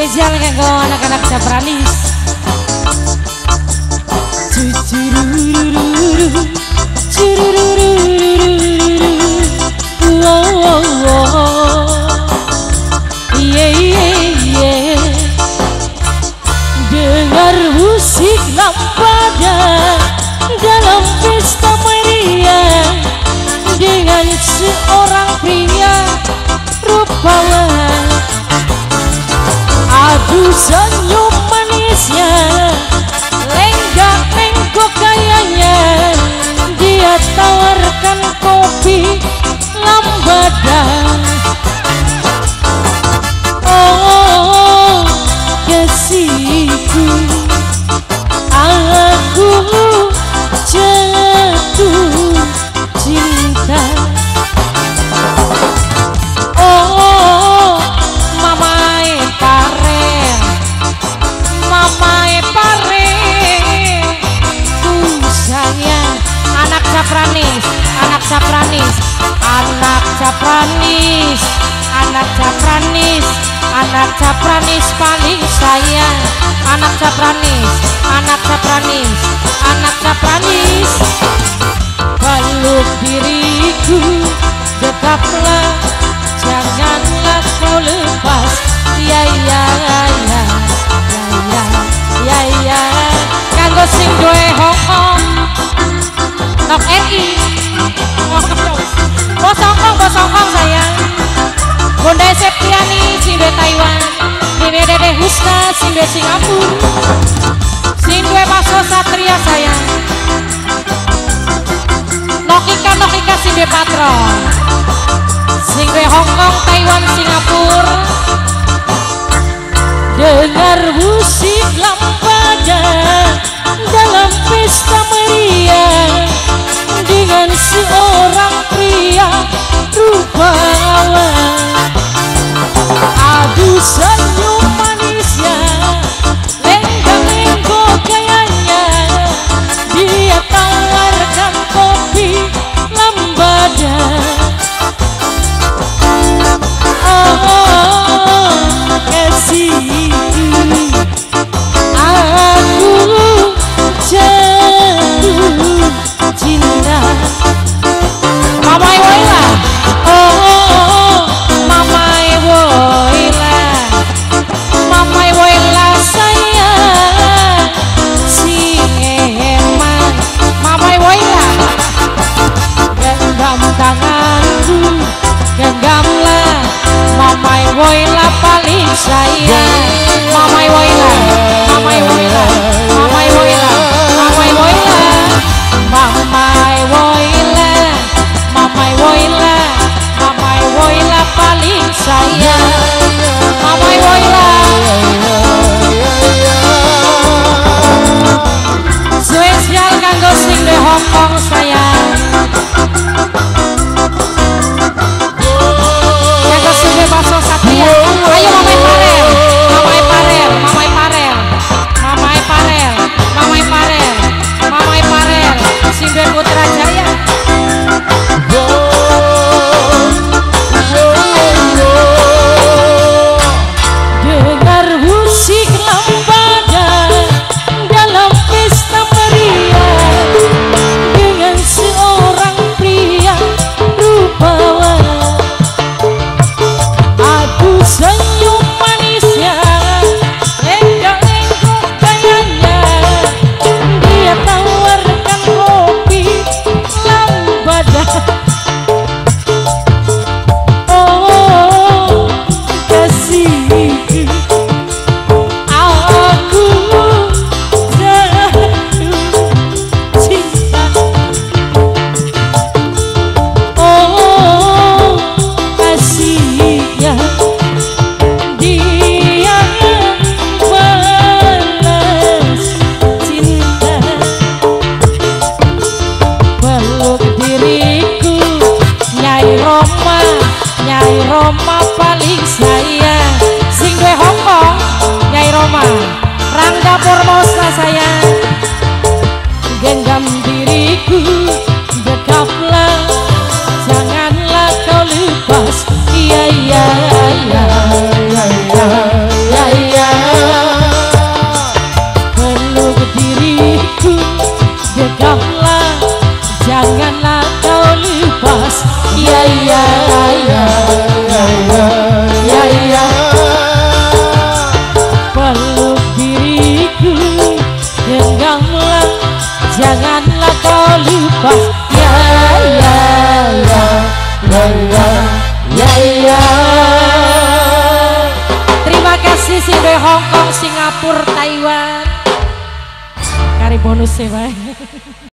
Spesial kanggo anak-anak Capranis. Dengar musik lambada dalam pesta meriah dengan seorang pria rupawan. Aduh senyum manisnya, lenggak-lenggok gayanya, dia tawarkan kopi lambada. Oh kasihku, aku jatuh cinta. Oh mamae pare, mamae pare, ku sayang. Anak Capranis, anak Capranis, anak Capranis, anak Capranis, anak Capranis paling sayang. Anak Capranis, anak Capranis, anak Capranis, peluk diriku, dekaplah, janganlah kau lepas. Ya ya ya ya ya ya ya. Kanggo sing duwe Hongkong, Nok RI, Bos Hongkong sayang. Bunda Septiani sing duwe Taiwan, Dede Dede Husna sing duwe Singapura, sing duwe Paso Satria sayang. Nokika sing duwe Patron, sing duwe Hongkong, Taiwan, Singapura. Dengar musik lambada dalam pesta meriah dengan seorang pria rupawan. Aduh senyum manisnya, lenggak-lenggok gayanya, dia tawarkan kopi lambada. Oh kasihku, aku jatuh cinta. Mamai Woyla, oh Mamai Woyla, Mamai Woyla sayang si eman. Mamai Woyla, genggam tanganku, genggamlah. Mamai Woyla paling sayang. Mamai Woyla, Mamai Woyla, Mamai Woyla, Mamai Woyla, Mamai Woyla, Mamai Woyla, Mamai Woyla paling sayang. Mamai Woyla, spesial kanggo sing di Hongkong sayang. Kanggo sing di Paso Satria, ayo Mamai Pare, halus ya, Pak.